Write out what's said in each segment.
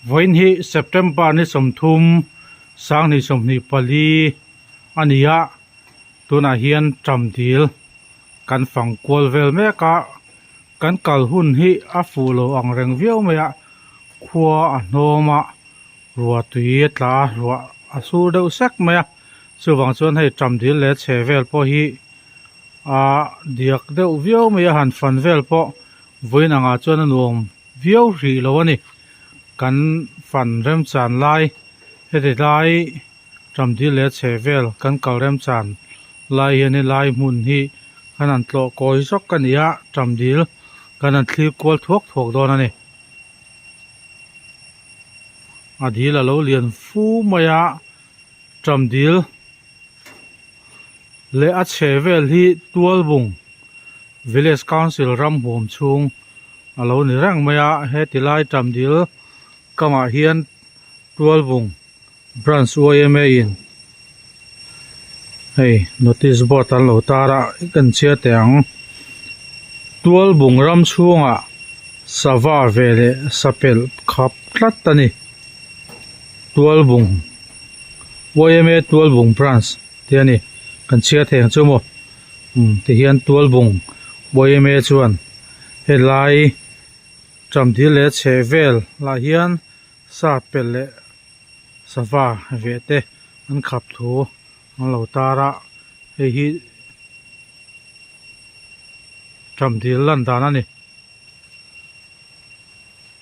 Voin hi September ni somthum sang ni somni pali ania tuna hian tramdil kan fangkwal vel meka kan kalhun hi a fulo ang reng viau maya khua a hnoma ruwa tui tla ruwa a sur deuh sek maya chuwang chuan hei tramdil le chevel po hi a diak deuh viau maya han fan vel po voin anga chuan a nuam viau ri lo ani kan fan rem chan lai heti lai tramdil le chevel kan kal rem chan lai hian lai hmun hi kan an tlo koi zok kania tramdil kan an thlir kwal thuak dawn ani adhil alo lian fu maya tramdil le a chevel hi tualbung village council ram hum chung alo ni rang maya heti lai tramdil kama hian tualbung branch OMA in hei notice board an lo tara kan chia teng tualbung ram chunga sawa vele sapel khap tlat ani tualbung OMA tualbung branch tiani kan chia theng chumo ti hian tualbung OMA chuan helai tramdil le chevel la hian sapel le sawa vete an khap thu an lo tara hei hi tramdil lan dan ani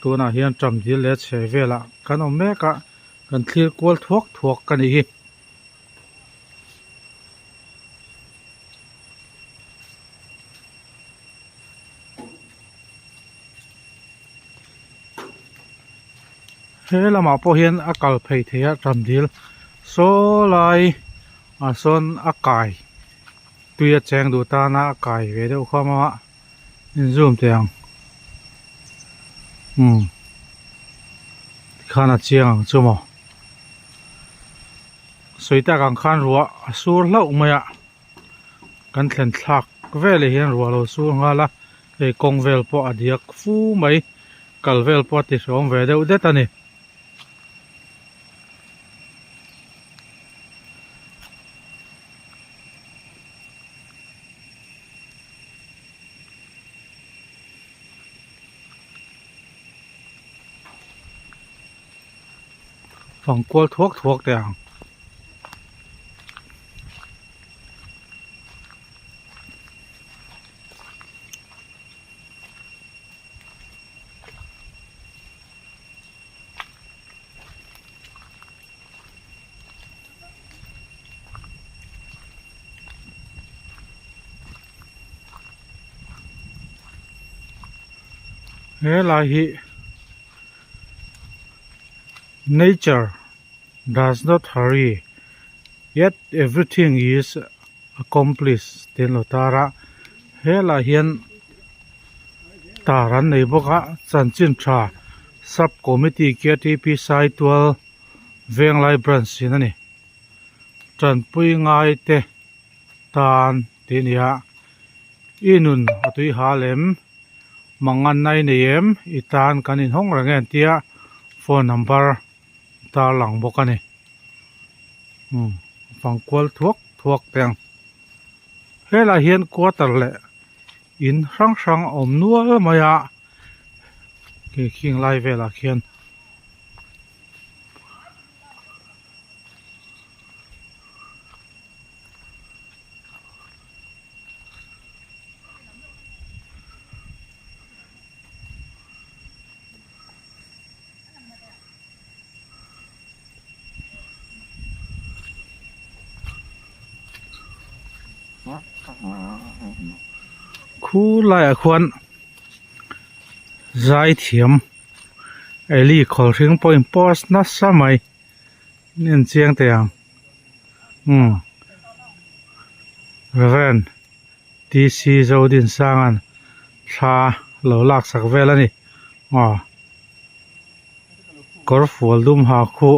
tuna hian tramdil le chevela kan om meka kan thlir kwal thuak kan ni hi he lama po hian a kal phei theia tramdil so lai a son a kai tuya cheng du ta na kai ve deuh khama in zoom tiang khana chiang chumo soita kang khan ruwa sur hlau maya kan thlen thlak vele hian ruwa lo sur ngala e kong vel po adiak fu mai kal vel po ti som ve deuh det ani phòng qual thuốc tèng thế là hi nature does not hurry, yet everything is accomplished. Tin lo tara hela hian taran nei boka chanchin tha sub committee KTP sai twal venglai branch sinani tran pui ngai te tan tinia inun atui halem mangan nai neem itan kanin hong rangen tia phone number ta lang bokani phang kwal thuak teng hela hian quarter le in sang om nual maya ke king lai vela khian khu lai a khwan zai thiam eli khol ring point post na samai nen chiang teang ren TC zodin sangan tha lo lak sak velani kor fual dum ha khu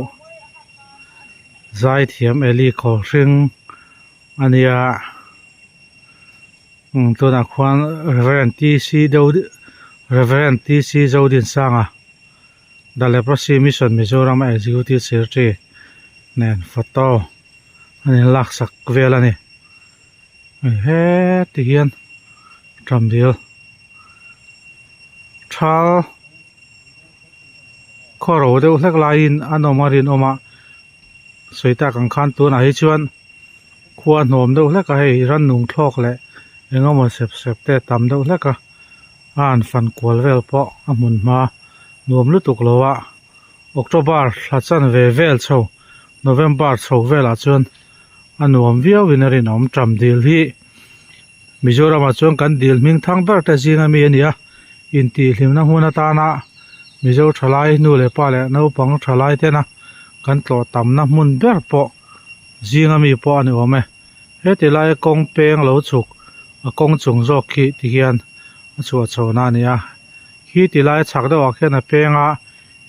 zai thiam eli khol ring ania tuna khwan Reverend TC Zodin sanga The Leprosy Mission Mizoram Executive Secretary nen photo ani lak sak vel ani he ti hian tramdil thal khoro deuh hlek lain anomarin oma soita kang khan tu na hi chuan khuwa hnom deuh hlek a hei ran nung thlok le engemaw sep sep te tam deuh hlek a an fan kual vel pawh a hmun hma nuam lutuk lowa October thachan ve vel chho November chho vela chuan a nuam viau in a rin awm tramdil hi Mizoram a chuan kan dil hming thang ber te zinga mi ania in ti hlimna hmun atana Mizo thalai nu le pa le naupang thalai te na kan tlaw tam na hmun ber pawh zinga mi pawh ani awm e he ti lai kong peng lo chuk a kong chung zawk khi ti hian a chu a chhawna ania hi ti lai chhak deuh ah khian a penga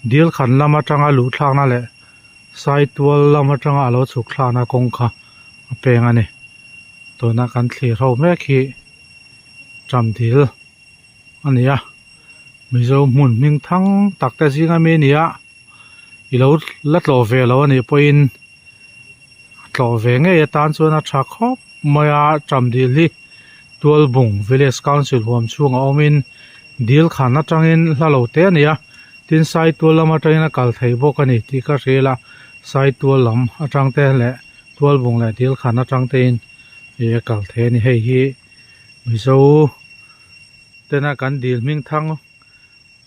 dil khan lama tanga lu thlakna le sai tual lama tanga alo chuk thlana kong kha a penga ni tuna kan thlir ho mek hi tramdil ania Mizo hmun hming thang takte zinga mi nia ilo la tlaw ve lo ani poin tlaw ve nge tan chuan a tha khawp maya tramdil hi tual bung village council huam chunga awmin dil khan atangin hlalo te ania tin sai tual lama tangin a kal thei bawk ani ti ka hrela sai tual lam atang te le tual bung le dil khan atang te in e kal the ni hei hi Mizo tena kan dil hming thang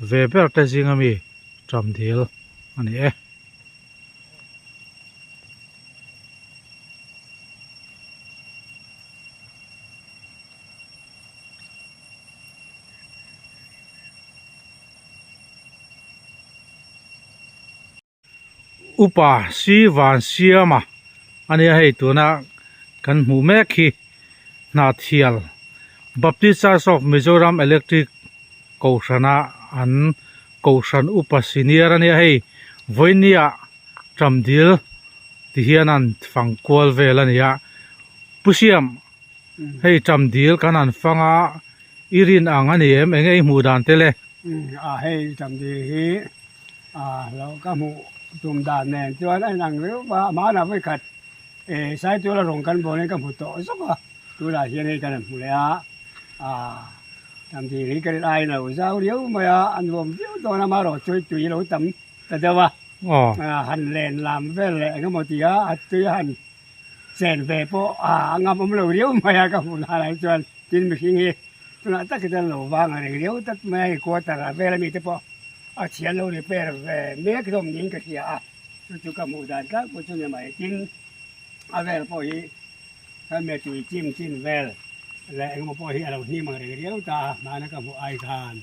ve ber te zinga mi tramdil ani e upa si van siama ani hei tuna kan hmu mek hi na thial Baptist Church of Mizoram Electric Koshana an Koshan upa senior ani hei voinia tramdil ti hian an fangkual vel ania pusiam hei tramdil kan an fanga irin ang ani em engei hmu dan te le hei tramdil hi lo ka hmu tum dan nen chuan ai nang riu ba ma na vai khat sai tu la rong kan bo ne ka hmu to soka tu la hian hei kan hmu le a tramdil hi kan ai na zau riu ma ya an bom riu to na ma ro chui chui lo tam ta dewa han len lam vel le engemaw ti a tui han sen ve pawh ngam om lo riu ma ya ka hmu la lai chuan tin mi hring hi tuna tak ka lo wang a riu tak mai ko ta ra vel mi te pawh a chian lo ni per ve mek dom ning ka hia chu ka mu dan ka ko chu ne mai tin a vel pawh hi ka me tui chim chin vel le engemaw pawh hi alo ni ma riu ta ma na ka mu ai khan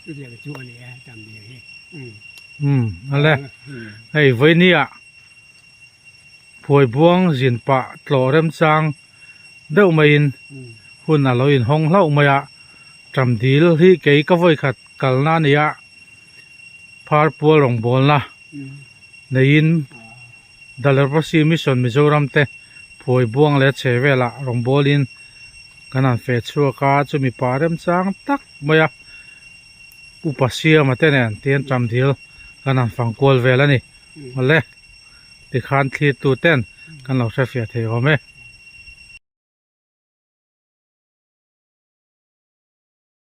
tu dia ka chu ani e tramdil hi ale hei voinia phoi buang zin pa tlorem chang deuh mai in hun alo in hong hlau maya tramdil hi kei ka voi khat kalna nia phar pual rong bol na nein The Leprosy Mission Mizoram te phoi buang le chevela rong bolin kanan fe chua ka chumi parem chang tak maya upasia matenen ten tramdil kanan fangkual vel ani male ti khan thlir tu ten kan lo thafia thei home